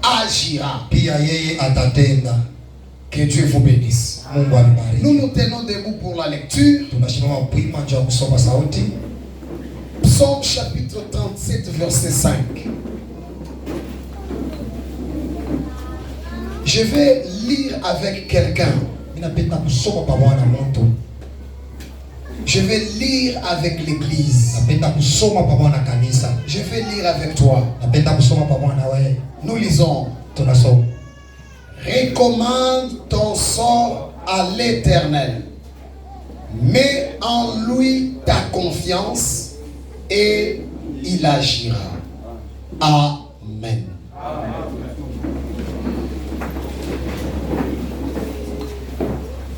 agira. Pia yeye atatenda. Que Dieu vous bénisse. Mungu abariki. Nous nous tenons debout pour la lecture. Tunasimama kuimba njoo ya kusoma sauti. Psaume chapitre 37 verset 5. Je vais lire avec quelqu'un. Ninapenda kusoma pamoja na mtu. Je vais lire avec l'église. Napenda kusoma pamoja na kanisa. Je vais lire avec toi. Napenda kusoma pamoja na wewe. Nous lisons. Tunasoma. Recommande ton sort à l'Éternel. Mets en lui ta confiance et il agira. Amen.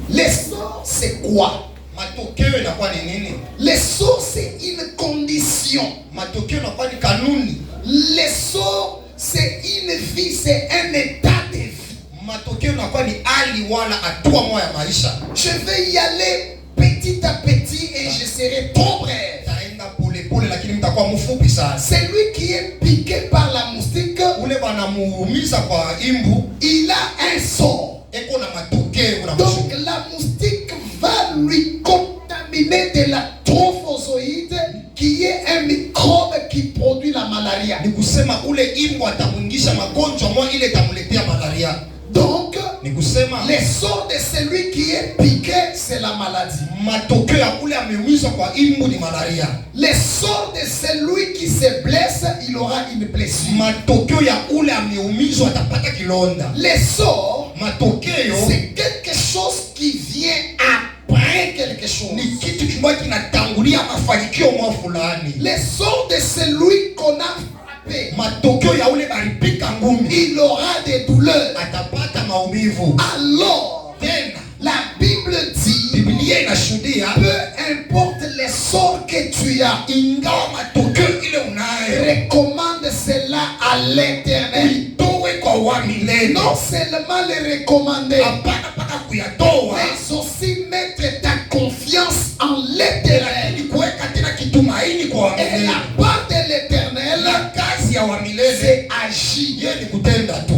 Les sorts, c'est quoi? Matokeo inakuwa ni nini? Les sorts, c'est une condition. Matokeo inakuwa ni kanuni. Les sorts, c'est une vie, c'est un état de vie. Matokeo inakuwa ni hali wala hatua moja ya maisha. Je vais y aller petit à petit et je serai trop bref. Taenda pole pole lakini mtakuwa mfupi sana. Celui qui est piqué par la moustique, Ule banamuumiza kwa imbu, il a un sort. eko na matokeo na Donc la moustique va lui contaminer de la trophozoïde qui est un microbe qui produit la malaria. ni kusema ule imbu atamwingisha magonjwa mwa ile tamuletea malaria. Donc Ni kusema les sorts de celui qui est piqué, c'est la maladie. matokeo ya ule ameumizwa kwa imbu ni malaria. Les sorts de celui qui se blesse, il aura une blessure. Matokeo ya ule ameumizwa atapata kilonda. Les sorts, Matokeo c'est quelque chose qui vient après quelque chose. ni kitu kimoja kinatangulia mafanikio mwa fulani. Les sorts de celui qu'on a frappé, Matokeo ya ule baripika ngumi il aura des douleurs. atapata maumivu. Alors, Tena la Bible dit, Biblia inashuhudia peu importe les sorts que tu as, ingawa matokeo ile unayo recommande cela à l'Éternel. itowe kwa wa milele. Non seulement les recommander, Hapana mpaka kuyatoa, mais aussi mettre ta confiance en l'Éternel. ni kuweka tena kitumaini kwa wa Et milele. la part de l'Éternel, Na kazi ya wa milele c'est agir. yeye ni kutenda tu.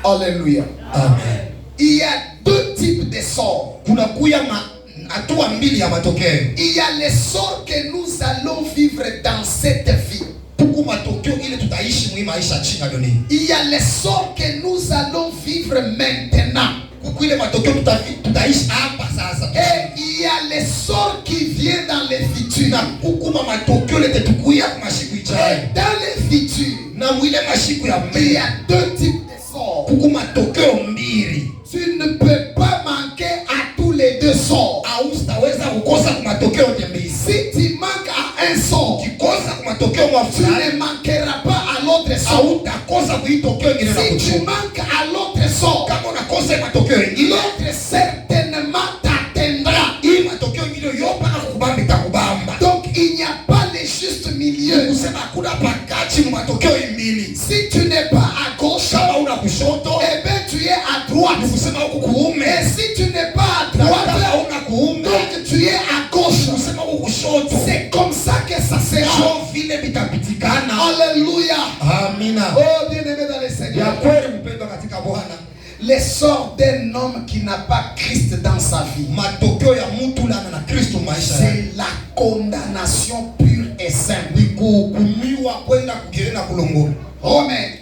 Alléluia. Amen. Il y a deux types de sorts. Kuna kuya hatua mbili ya matokeo. Il y a les sorts que nous allons vivre dans cette vie. Huku matokeo ile tutaishi mwi maisha chini ya dunia. Il y a les sorts que nous allons vivre maintenant. Huku ile matokeo tutaishi hapa sasa. Et il y a les sorts qui viennent dans le futur. Na huku matokeo ile tukuya kwa mashiku Et ijayo. dans le futur, Na mwile mashiku ya il y mbele. a deux types de sorts. Huku matokeo mbili. Tu ne peux pas manquer à tous les deux sorts. Au sitaweza kukosa kwa matokeo yote mbili. Si tu manques à un sort, Ukikosa kwa matokeo mwa tu fulani, ne manqueras pas à l'autre sort. hautakosa kuitokeo ingine na Si tu kuchuma. manques à l'autre sort, Kama unakosa matokeo ingine, l'autre certainement t'atteindra. hii matokeo ingine yopa na kukubamba itakubamba. Donc il n'y a pas le juste milieu. Kusema hakuna pakati mu matokeo mbili. Si tu n'es pas à gauche, Kama una kushoto, eh bien tu es à droite. ni kusema huku kuume. Et si tu n'es pas à Na kama droite, hauna kuume, donc tu es à gauche. ni kusema huku kushoto. C'est comme ça que ça sera. Sio vile vitapitikana. Alléluia. Amina. Oh bien-aimé dans le Ya Seigneur. kweli mpendwa katika Bwana. Les sorts d'un homme qui n'a pas Christ dans sa vie, Matokeo ya mtu lana na Kristo maisha yake. c'est la condamnation pure et simple. Ni kuhukumiwa kwenda kugerena kulongoni. Romains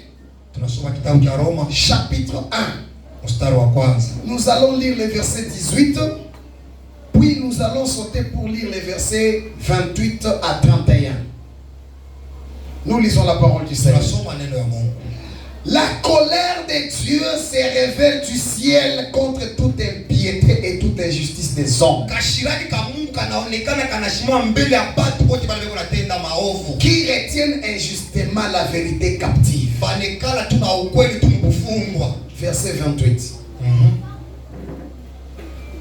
Tunasoma kitabu cha Roma chapitre 1. mstari wa kwanza. Nous allons lire le verset 18, puis nous allons sauter pour lire les versets 28 à 31. Nous lisons la parole du Seigneur. Tunasoma neno ya Mungu. La colère de Dieu se révèle du ciel contre toute impiété et toute injustice des hommes, Kashirani ka Mungu kanaonekana kanashimama mbele ya watu wote wale wanatenda maovu. qui retiennent injustement la vérité captive. Banekala tuna ukweli tumkufungwa. Verset 28.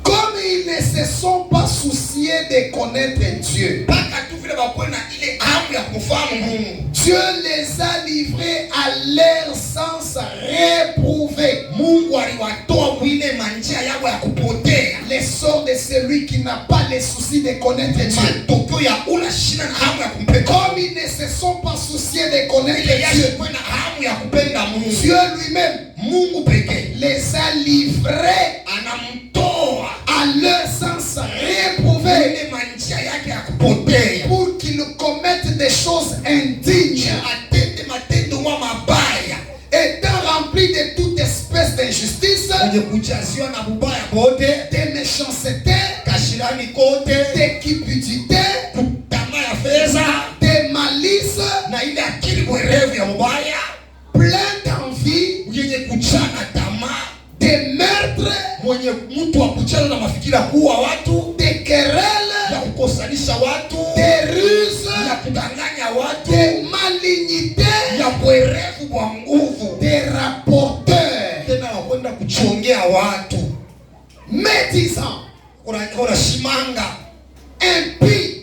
Comme ils ne se sont pas souciés de connaître Dieu, Paka tu vile bakuwe na ile hamu ya kufahamu Mungu. Dieu les a livrés à leur sens réprouvé. Mungu aliwatoa mwile manjia yao ya kupotea. Les sorts de celui qui n'a pas les soucis de connaître Dieu. Matokeo ya ula shina na hamu ya kumpenda. Comme ils ne se sont pas souciés de connaître Ile Dieu, yake kuwe na hamu ya kupenda Mungu. Dieu lui-même Mungu pekee les a livrés anamtoa à leur sens réprouvé ile manjia yake ya kupotea pour qu'ils commettent des choses indignes, atende matendo mabaya, étant remplis de toute espèce d'injustice, mwenye kujaziwa na bubaya bote, de méchanceté, kashirani kote, de cupidité, tamaa ya fedha de malice, na ile akili mwerevu ya mbaya, plein d'envie, mwenye kuchana tamaa, de meurtre, mwenye mtu wa kuchana na mafikira kuwa watu, de querelle, ya kukosanisha watu, de ruse, ya kudanganya watu, de malignité, ya mwerevu kwa nguvu, de rapporteurs, tena wakwenda kuchongea watu, médisants, kuna shimanga, impies,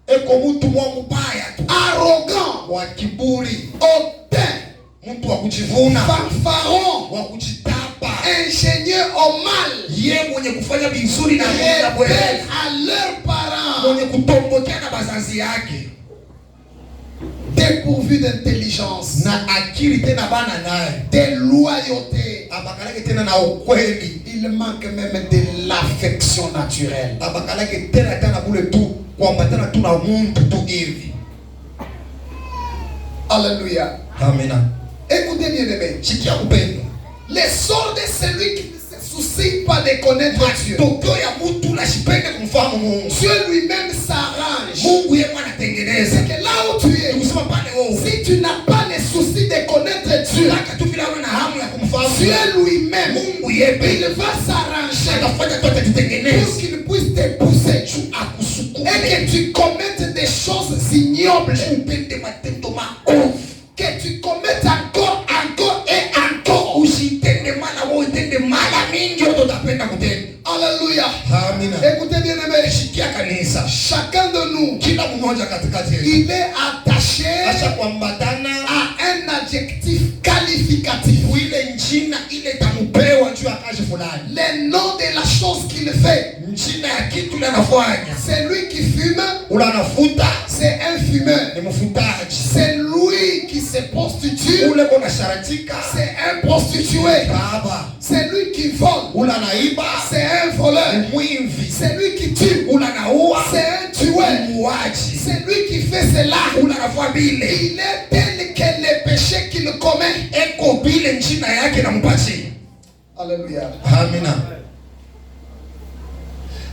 eko mtu mwa mbaya tu, arrogants, wa kiburi, hautains, mtu wa kujivuna, fanfarons, wa kujitapa, ingénieux au mal, ye mwenye kufanya vizuri na rebelles mwerevu, à leurs parents, mwenye kutombokea na bazazi yake, dépourvus d'intelligence, na akili tena bana naye, de loyauté. abakalake tena na ukweli, Il manque même de l'affection naturelle. abakalake tena bule tu kuambatana tu na muntu tu hivi. Alléluia. Amina. Écoutez bien aimé. Sikia upendo. Les sorts de celui qui ne se soucie pas de connaître Dieu. Tokyo ya mtu la shipende kumfahamu Mungu. Dieu lui-même s'arrange. Mungu yeye anatengeneza. C'est que là où tu es, Usema pale wewe. si tu n'as pas le souci de connaître Dieu, Laka tu vile una hamu ya kumfahamu Dieu lui-même, Mungu yeye il va s'arranger atafanya tu atajitengeneza. pour qu'il puisse te pousser Akusukume. et que tu commettes des choses ignobles, Upende matendo maovu. que tu commettes encore et encore. Usitende mala wewe utende mala mingi yote utapenda kutenda. Alléluia. Amina. Écoutez bien aimé, Sikia kanisa. chacun de nous, Kila mmoja katikati yetu il est attaché acha kuambatana à un adjectif qualificatif. ile njina ile tamupewa juu ya kazi fulani. Le nom de la chose qu'il fait. Njina ya kitu ile anafanya. C'est lui qui fume, Ula anafuta c'est un fumeur. ni mfutaji. C'est lui qui se prostitue, Ule kona sharatika c'est un prostitué. baba. C'est lui qui vole, Ula naiba c'est un voleur. mwimvi. C'est lui qui tue, Ula naua c'est un tueur. muuaji. C'est lui qui fait cela. Ula anafanya bile. Il est tel que le péché qu'il commet. Eko bile njina yake nampatia. Alléluia. Amina.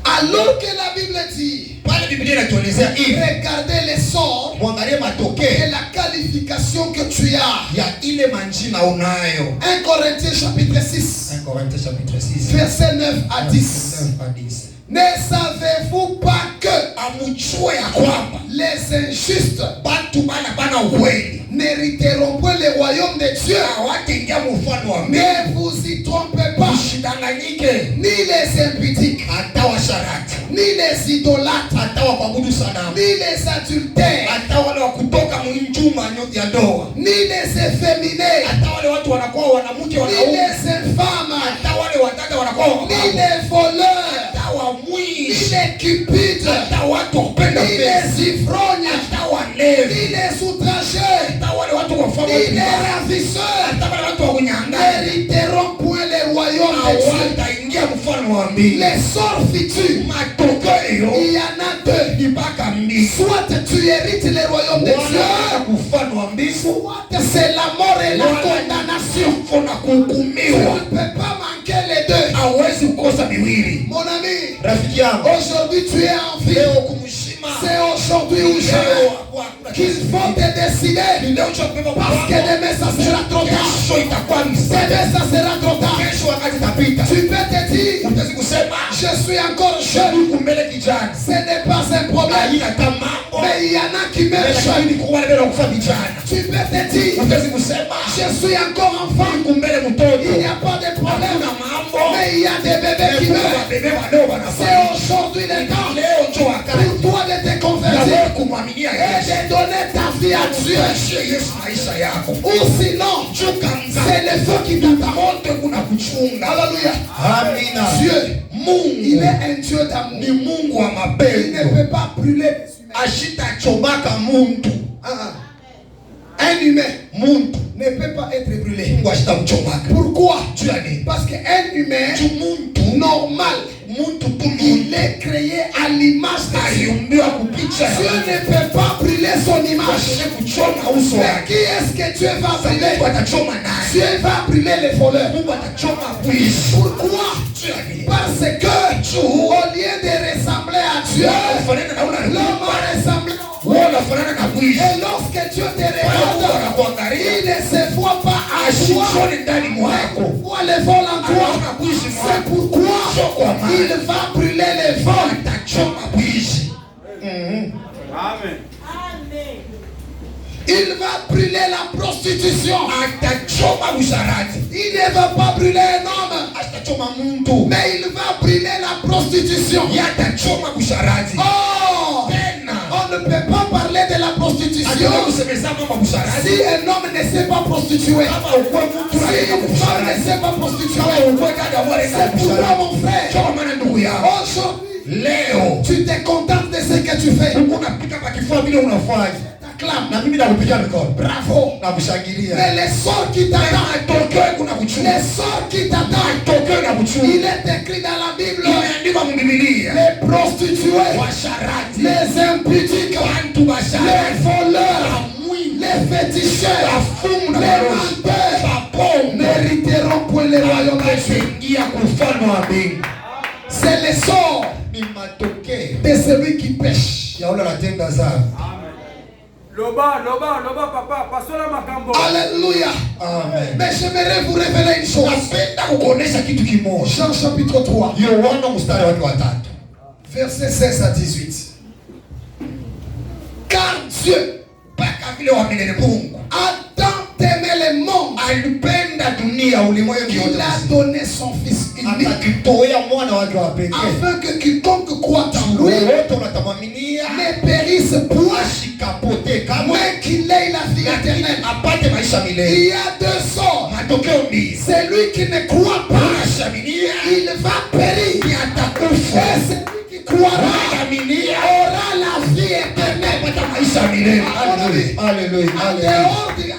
Alors que la Bible dit, Pale Biblia inatuelezea hivi. regardez les sorts Mwangalie et matokeo la qualification que tu as. ya ile manjina unayo. 1 Corinthiens chapitre 6, 1 Corinthiens chapitre 6 verset 9 à 10. 9 à 10. Ne savez-vous pas que Amujue ya kwamba les injustes batu bana ukweli n'hériteront point le royaume de Dieu? hawataingia mfano wa Mungu. Ne vous y trompez pas, Usidanganyike. ni les impudiques, Hata washarati, ni les idolâtres, hata wakuabudu sanamu, ni les adultères, hata wale wa kutoka mwinjuma ya ndoa, ni les efféminés, hata wale watu wanakuwa wanamke ni wanaume, les infâmes, hata wale wadada wanakuwa ni wababa, les voleurs, hata ni wamwizi, les cupides, hata watu wapenda ni pesa, les ivrognes, hata ni walevi, les outrageux, hata wale watu wafanya ni les vibaya, ravisseurs, hata wale watu wa kunyang'anya n'hériteront point le royaume de Dieu. hawataingia mfano wa mbili. Les sorts futurs, Matokeo il y en a deux. ni mpaka mbili. Soit tu hérites le royaume de Wala Dieu, mfano wa mbili, soit c'est la mort et la condamnation. kuna Tu kuhukumiwa. ne peux pas manquer les deux. Hawezi kukosa miwili. Mon ami, Rafiki yangu, aujourd'hui tu es en vie. leo kumshima, C'est aujourd'hui ou jamais qu'il faut te décider. leo cha kubeba Parce que pamoja. demain ça sera trop tard. Kesho itakuwa msema. Demain ça sera trop tard. Kesho wakati itapita. Tu peux te dire, Utaweza kusema je suis encore jeune. kumbele kijana. Ce n'est pas un problème. Haina mambo. Mais il y en a qui meurent Lakini jeunes. kuwa mbele kufa vijana. Tu peux te dire, Utaweza kusema je suis encore enfant. kumbele mtoto. Il n'y a pas de problème. Hakuna mambo. Mais il y a des bébés qui meurent. Bebe wadogo C'est wanafanya. aujourd'hui le temps Leo ndio wakati pour toi de te ya convertir wewe kumwaminia et Yesu. de donner ta vie à Dieu. Shie Yesu maisha yako. Ou sinon, Chuka mzaa. c'est le feu qui t'attend. Moto kuna kuchunga. Alléluia. Amina. Dieu, Mungu il est un Dieu ni d'amour. Mungu wa Il ne mapendo. peut pas brûler les humains. Ashitachomaka muntu. Un Un humain muntu ne peut pas être brûlé. Mungu ashitamchomaka. Pourquoi? Juu ya nini? Parce qu'un humain Juu muntu normal, muntu tu il est créé à l'image de Dieu. aliumbiwa kupicha ya Dieu ne peut pas brûler son image. Mungu kuchoma uso Mais wake. qui est-ce que Dieu va Mungu brûler? atachoma naye. Dieu va brûler les voleurs. Mungu atachoma kuishi. Pourquoi? Juu ya nini? Parce que au lieu de ressembler à Dieu, Unafanana na una l'homme a ressemblé. wewe unafanana na kuishi. Et lorsque Dieu te regarde, Anakuangalia il ne se voit pas à toi, ashishone ndani mwako. il voit les vols en toi. Anaona kuishi C'est mwako. pourquoi Sio kwa maana. il va brûler les vols. Atachoma kuishi. Amen. Il va brûler la prostitution. Atachoma usharati. Il ne va pas brûler un homme, Atachoma muntu. mais il va brûler la prostitution. Atachoma usharati. Oh, Tena. on ne peut pas parler de la prostitution Atachoma kusemeza mambo ya usharati. si un homme ne s'est pas prostitué. Kama ukwe mtu Si anaenda une femme ne kusharati. s'est pas prostituée. Kama ukwe dada wale C'est anaenda pourquoi kusharati. mon frère, Choma maana ndugu yangu. aujourd'hui, Leo tu te contentes de ce que tu fais. Mungu unapika kwa kifua vile unafanya. T'acclames. Na mimi nakupigia mikono. Bravo. Na kushangilia. Mais les sorts qui t'attendent, Atokee kuna kuchunga. les sorts qui t'attendent, Atokee na kuchunga. il est écrit dans la Bible, Imeandikwa mu Biblia. les prostituées, Washarati. les impudiques, Bantu les basharati. voleurs, Bamwini. les féticheurs, Bafumu na les barozi. menteurs Babongo. n'hériteront point le royaume de Dieu. Wataingia kufalme wa mbingu. C'est le sort Ni matokeo de celui qui pêche. ya ule anatenda dhambi. Loba, papa, pasola makambo. Alléluia. Amen. Mais j'aimerais vous révéler une chose. Napenda kukuonesha kitu kimoja. Jean chapitre 3, Yohana mstari wake wa 3. versets 16 à 18. Car Dieu Mpaka vile wamilele Mungu a tant aimé le monde alipenda dunia ulimwengu qu'il yote a mzima. donné son Fils unique, Akakitoa mwana wake wa pekee. afin que quiconque croit en lui Wote unatamaminia ne périsse point, ashikapote kamwe mais qu'il ait la vie éternelle. apate maisha milele. Il y a deux sorts. Matokeo ni Celui qui ne croit pas, unashaminia il va périr. ni atakufa. Et celui qui croira Unayaminia aura la vie éternelle. apata maisha milele. Haleluya. Haleluya. Haleluya.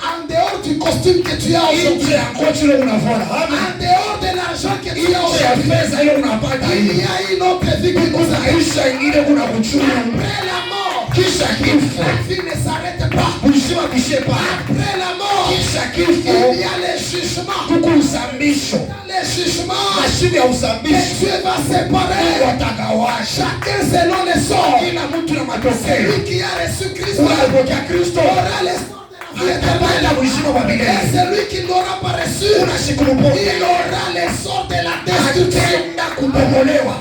En dehors du costume que tu as aujourd'hui, Nje ya koti ile unavona. Amen. en dehors de l'argent que tu as Nje ya aujourd'hui, pesa ile unapata il y hiyo. a une autre vie qui nous arrive. Maisha ingine kuna kuchunga. Après la mort, Kisha kifo. la vie ne s'arrête pas. Uzima kishe pa. Après la mort, Kisha il kifo. y a le jugement. Kuku usambisho. Dans le jugement, Mashine ya et usambisho. Dieu va séparer Watagawasha. chacun selon les sorts. Kila mtu na matokeo. Celui qui a reçu Christ Unapokea Kristo. aura les sorts de la vie éternelle. Atapata uzima wa Et milele. celui qui n'aura pas reçu, Unashikupokea. il aura les sorts de la destruction. Atenda kubomolewa.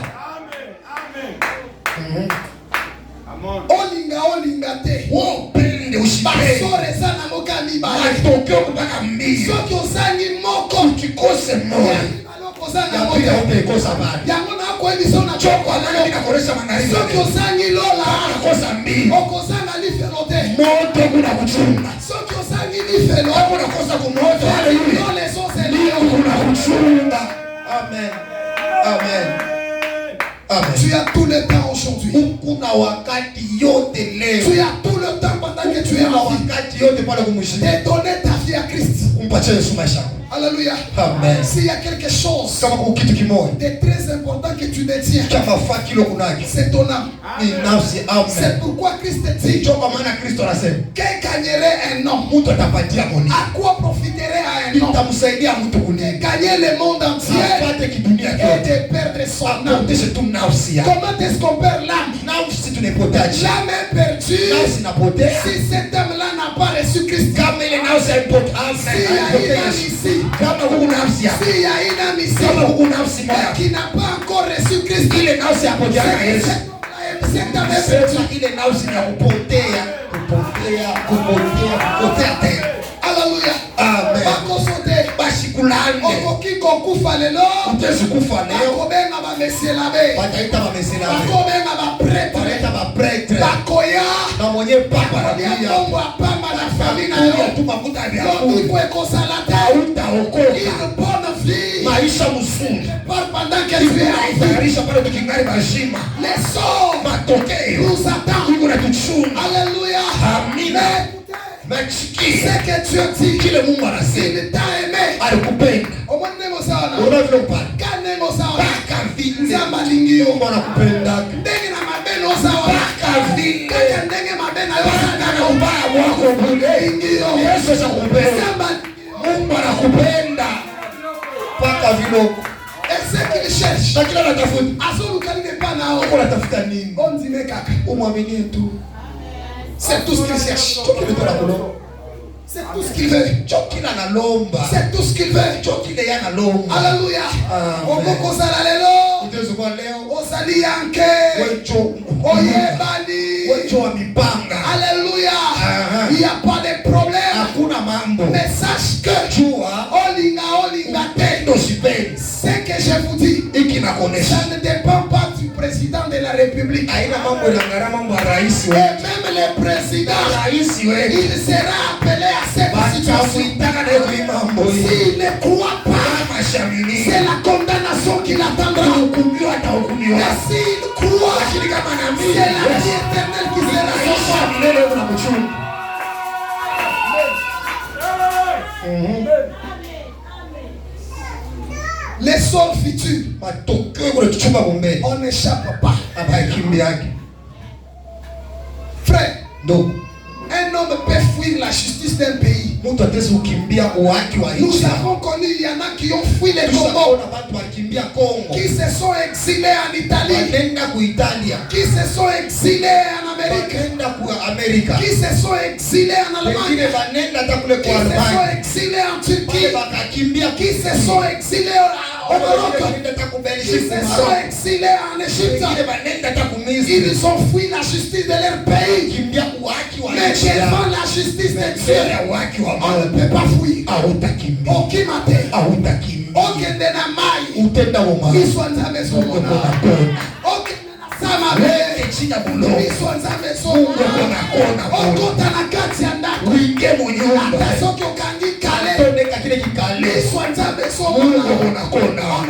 Olinga te. Upende usipende. Basore sana moka mibale. Matokeo kupaka mbili. Soki ozangi moko, Ukikose moja. okozanga Ya pili moto. utaikosa bali. Yango na koyebi so na Choko anana ninakoresha magharibi. soki ozangi lola, Anakosa mbili. okozanga lifelo te. Moto kuna kuchunga. Soki ozangi lifelo, Hapo unakosa kumoto. Haleluya. lole zose Ndio kuna kuchunga. Amen. Amen. Amen. tu as tout le temps aujourd'hui. Kuna wakati yote leo. Tu as tout le temps pendant que tu es Kuna en vie. wakati yote pale kumshika. De donner ta vie à Christ. Kumpatia Yesu maisha. Alléluia. Amen. S'il y a quelque chose Kama kuna kitu kimoja de très important que tu détiens, kama fakilo kunaki c'est ton âme. ni nafsi. C'est Amen. pourquoi Christ dit, Ndicho kwa maana Kristo anasema qu'un gagnerait un homme, mtu atapatia moni. à quoi profiterait à un homme Itamsaidia mtu de kunia. gagner le monde entier Apate kidunia et kyote. de perdre son âme? Apoteshe tu nafsi yake. Comment est-ce qu'on perd l'âme? Nafsi tunapotaji. L'âme est perdue Nafsi inapotea. si cet homme-là n'a pas reçu Christ. Kama ile nafsi haipotea. S'il y a une âme ici, Kama huku nafsi yako. s'il y a une âme ici Kama huku nafsi moja. qui n'a pas encore reçu Christ, Ile nafsi hapotea na Yesu. cet homme est perdu. Sema ile nafsi ni ya kupotea. Kupotea tena. Alléluia. Amen. Bakosote. Basi kulande. Okoki kokufa lelo. Utezi kufa leo. Bakobenga bamesielabe. Wataita wamesema. Bakobenga bapretre. Wanaita mapretre. Bakoya. Na mwenye papa na Bakoya dunia. Mungu apamba na famille na Kuya yo. tu mafuta ya Lobi kuu. kwe kosala te. Hautaokoka. Une bonne vie. Maisha mzuri. Pendant que tu es en vie. Tayarisha pale tukingari mazima. Les sorts Matokeo. nous attendent. Mungu anatuchunga. Alléluia. Amina. Mais Mexikie. anakwambia, Ce que Dieu dit, kile Mungu anasema, il t'a aimé. alikupenda. Au moins nemo sana. Unavyo pale. Kanemo sana. Paka vile Nzamba lingio. Mungu anakupenda. Ndenge na mabeno sawa. Paka vile. Kaka ndenge mabena yote na ubaya wako bure. lingio. Yesu anakupenda. Nzamba Mungu anakupenda. Paka vile. et ce qu'il cherche. Na kila anatafuta. Azulu kanine pa nao. Uko unatafuta nini? On dit kaka. Umwaminie tu. C'est tout ce qu'il cherche. Chokile tola kulo. C'est tout ce qu'il veut. Chokila na lomba. C'est tout ce qu'il veut. Chokile yana lomba. Alléluia. Amen. Okoko sala lelo. Utezo kwa leo. Osali yanke. Wecho. Oyebani. Wecho wa mipanga. Alléluia. Aha. Il n'y a pas de problème. Hakuna mambo. Mais sache que Jua. Olinga Napendo sipendi. ce que je vous dis, Hiki nakuonesha. ça ne dépend pas du président de la République. Haina mambo inangara mambo ya rais Et wetu. même le président, Rais wetu. il sera appelé à cette situation. Batafuitaka na hii mambo hii. S'il ne croit pas, Mashamini. c'est la condamnation qui l'attendra. Hukumiwa atahukumiwa. Mais s'il croit, Lakini kama naamini, c'est la vie éternelle qui sera son maisha choix. ya milele una kuchunga. Les sorts futurs, Matokeo kule tuchunga bombeni. on n'échappe pas. Abakimbiaki. Frère, Ndugu, un homme peut fuir la justice d'un pays. mtu atezi kukimbia uwaki wa Nous nchi. avons connu, il y en a qui ont fui le Congo, Tushaona watu walikimbia Kongo. qui se sont exilés en Italie, Wanaenda ku Italia. qui se sont exilés en Amérique, Wanaenda ku Amerika. qui se sont exilés en Wengine Allemagne, wanaenda hata kule qui kwa se sont Albania. exilés en Wale Turquie, wakakimbia qui se sont exilés au Maroc, qui se sont exilés en Égypte. Ils ont fui la justice de leur pays. Mais devant la justice de Dieu, on ne peut pas fuir. Aucun matin, aucun de la maille, ils sont à maison. Aucun Samabe, ils sont à maison. Okota na kati ya ndako. Hata soki okangi kale, ils sont à maison. On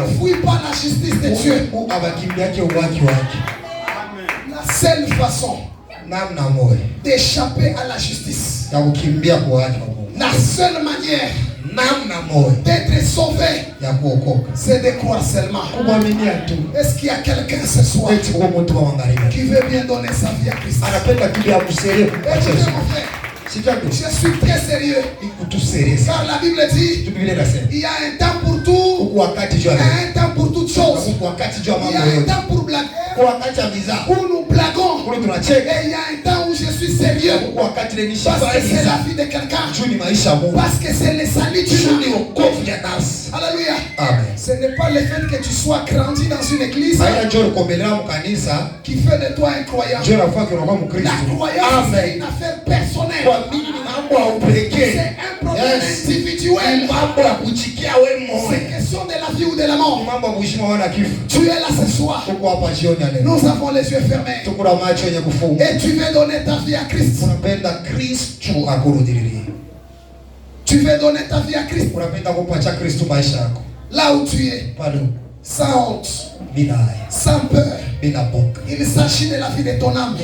ne fuit pas la justice de Dieu. La seule façon d'échapper à la justice, la seule manière d'être sauvé, c'est de croire seulement. Est-ce qu'il y a quelqu'un ce soir qui veut bien donner sa vie à Christ? Écoutez mon frère, je suis très sérieux. Car la Bible dit, il y a un temps pour tout, il y a un temps pour toutes choses. Il y a un temps pour blaguer, où nous blaguons. Et il y a un temps où je suis sérieux, parce que c'est la vie de quelqu'un, parce que c'est le salut d'une âme. Alléluia. Amen. Ce n'est pas le fait que tu sois grandi dans une église qui fait de toi un croyant. La croyance, c'est une affaire personnelle. C'est un problème individuel. C'est question de la vie ou de la mort. Tu es là ce soir. Nous avons les yeux fermés. Et tu veux donner ta vie à Christ. Tu veux donner ta vie à Christ. Là où tu es. Sans honte. Sans peur. Il s'agit de la vie de ton âme.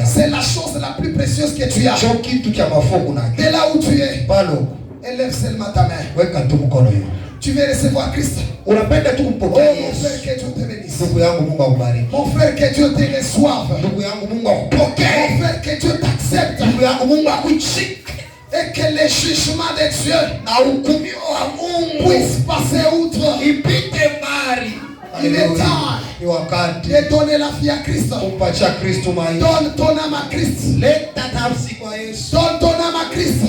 C'est la chose la plus précieuse que tu as. De là où tu es. Élève seulement ta main. Tu veux recevoir Christ. Oh mon frère, que Dieu te bénisse. Mon frère, que Dieu te reçoive. Mon frère, que Dieu t'accepte. Et que le jugement de Dieu puisse passer outre. Il est temps de donner la vie à Christ. Donne ton âme à Christ. Donne ton âme à Christ.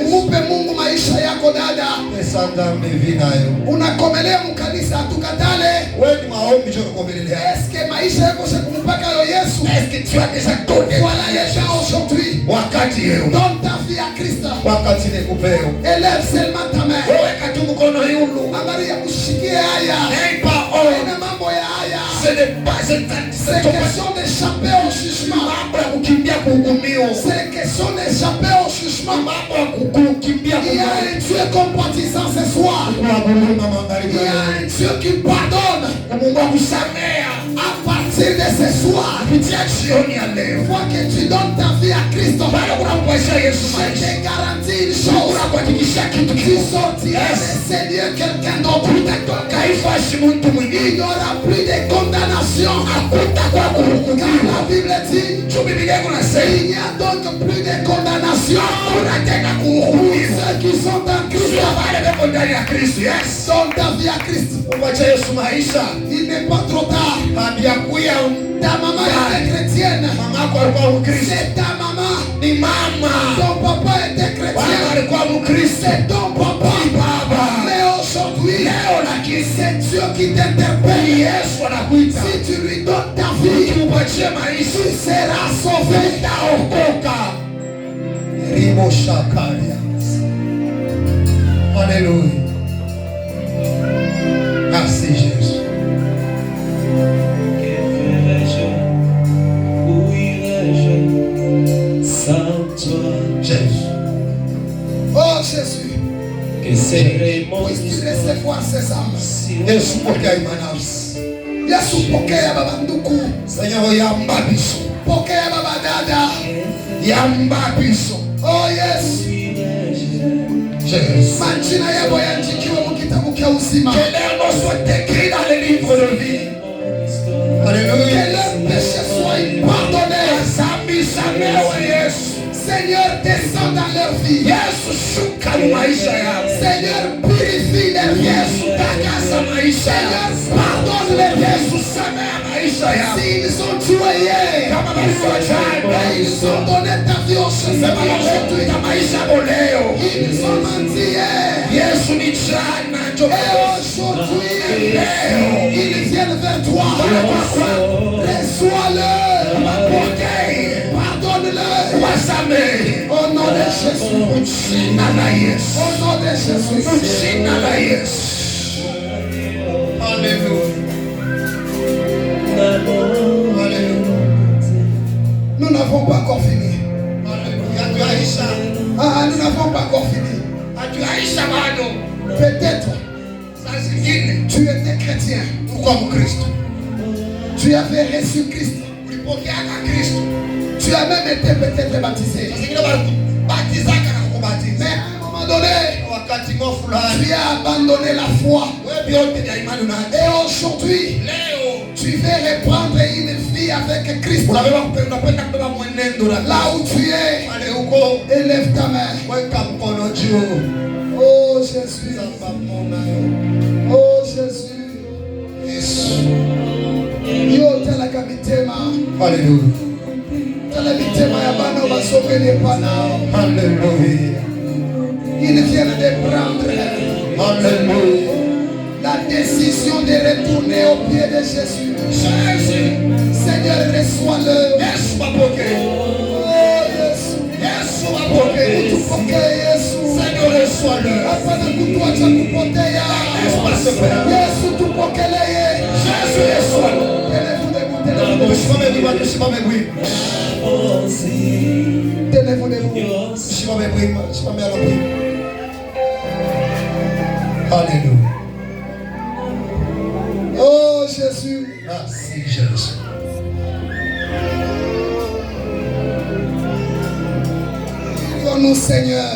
Umupe Mungu maisha yako dada. Unakomelea mkanisa tukatale. Est-ce que maisha yako shakumpaka yo Yesu? Voilà déjà aujourd'hui. Donne ta vie à Christ. Élève seulement ta main. Angalia kushikia haya. Ina mambo ya haya. C'est question d'échapper au jugement. C'est question sont échappés au jugement. Il y a un Dieu compatissant ce soir. Il y a un Dieu qui pardonne. À partir de ce soir, fois que tu donnes ta vie à Christ, je te garantis une chose. Tu sortiras de Seigneur quelqu'un d'autre. Il n'y aura plus de condamnation. Car la Bible dit, il n'y a donc plus de condamnation. Ceux qui sont en Christ, sont ta vie à Christ. Il n'est pas trop tard. Ta maman était chrétienne. C'est ta maman. Ton papa était chrétien. C'est ton papa. Mais aujourd'hui, c'est Dieu qui t'interpelle. Si tu lui donnes ta vie, tu seras sauvé. Alléluia. Merci Jésus. Que ferais-je? Où irais-je sans toi? Jésus. Oh Jésus, Que serait mon puisses-tu recevoir ces âmes. Yesu pokea imani. Yesu pokea baba nduku. Seigneur yamba biso. Pokea baba dada. Yamba biso. Oh yes. Jésus. Majina yabo yaandikiwe mu kitabu cha uzima. Que leur nom soit écrit dans le livre de vie. Que Alléluia. leurs péchés soient pardonnés. Seigneur, descends dans leur vie. Seigneur, purifie leur vie. Seigneur, pardonne leur vie. S'ils ont tué hier, ils ont donné ta vie au Seigneur aujourd'hui. Ils ont menti hier. Et aujourd'hui, ils viennent vers toi. Reçois-le. Pardonne-le. Au nom de Jésus. Au nom de Jésus. Alléluia. Alléluia. Nous n'avons pas encore fini. Alléluia. Ah, nous n'avons pas encore fini. Peut-être tu étais chrétien. Pourquoi mon Christ? Tu avais reçu Christ. Tu as même été peut-être baptisé. Mais à un moment donné, tu as abandonné la foi. Et aujourd'hui, tu veux reprendre une vie avec Christ. Là où tu es, élève ta main. Oh Jésus. Oh Jésus. Yo talaka mitema. Alléluia. Tala mitema ya bana basomene panao. Alléluia. Ils viennent de prendre la décision de retourner au pied de Jésus. Seigneur, reçois-le. Oh Yesu. Utupokee Yesu. Hapana kutuacha kupotea. Yesu tupokelee. Alléluia. Oh Jésus. Merci Jésus. Nous Seigneur.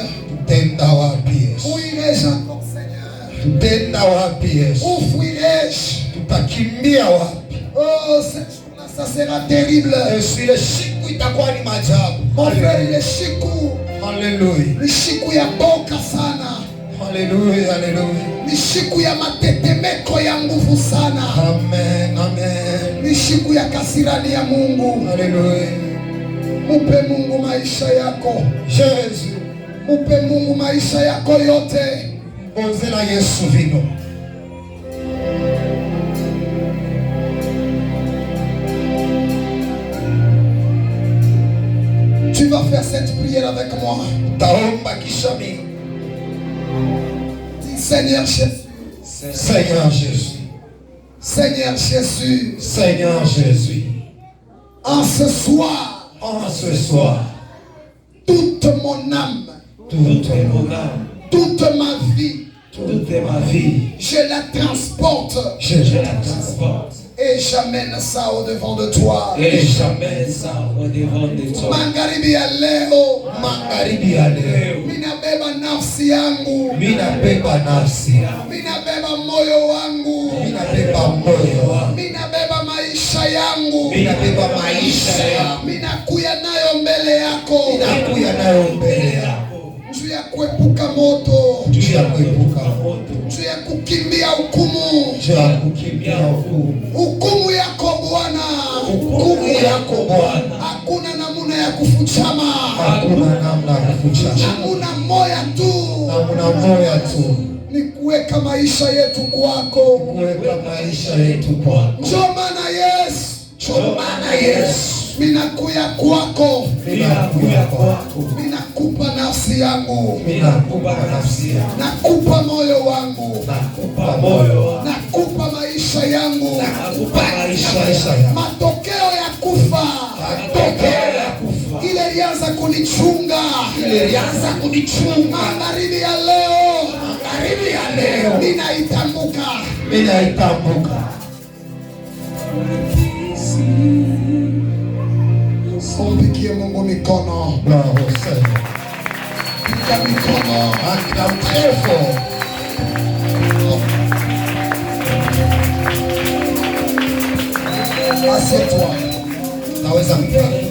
Tenda wapi Yesu? Où irai-je encore Seigneur? Tenda wapi Yesu? Où fuirai-je? Tutakimbia wapi? Oh cette journée ça sera terrible. Yesu ile siku itakuwa ni maajabu. Mon frère ile siku. Hallelujah. Ni siku ya boka sana. Hallelujah, hallelujah. Ni siku ya matetemeko ya nguvu sana. Amen, amen. Ni siku ya kasirani ya Mungu. Hallelujah. Mupe Mungu maisha yako. Jésus. Mupe Mungu maisha yako yote. Bonzela Yesu vino. Tu vas faire cette prière avec moi. Taomba kisha mimi. Dis Seigneur Jésus. Seigneur Jésus. Seigneur Jésus. Seigneur Jésus. En ce soir. En ce soir. toute mon âme, toute mon âme, toute ma vie, toute ma vie, je la transporte je la transporte. et j'amène ça au devant de toi. Et j'amène ça au devant de toi. Magharibi ya leo, Magharibi ya leo minabeba nafsi yangu, minabeba nafsi yangu, minabeba moyo wangu, minabeba moyo wangu, minabeba maisha yangu, minabeba maisha yangu, minakuya nayo mbele yako, minakuya nayo mbele yako, juu ya kuepuka moto, juu ya kuepuka moto, juu ya kukimbia hukumu, juu ya kukimbia hukumu. hukumu yako Bwana, Hukumu yako Bwana, hakuna namuna ya kufuchama, hakuna namna ya kufuchama, namuna moya tu, namna moja tu, ni kuweka maisha yetu kwako. kuweka maisha yetu kwako. Njoo maana Yesu, Njoo maana Yesu, minakuya kwako, minakuja kwako, minakupa nafsi yangu, minakupa nafsi yangu, nakupa moyo wangu, nakupa moyo wangu, nakupa maisha yangu, nakupa maisha yangu. matokeo ya kufa, Matokeo ya kufa ile ilianza kunichunga, ile ilianza kunichunga, magharibi ya leo, magharibi ya leo ninaitambuka. ninaitambuka. Umpigie Mungu mikono, Roho sema, piga mikono, akina mrefu, asetwa naweza mfano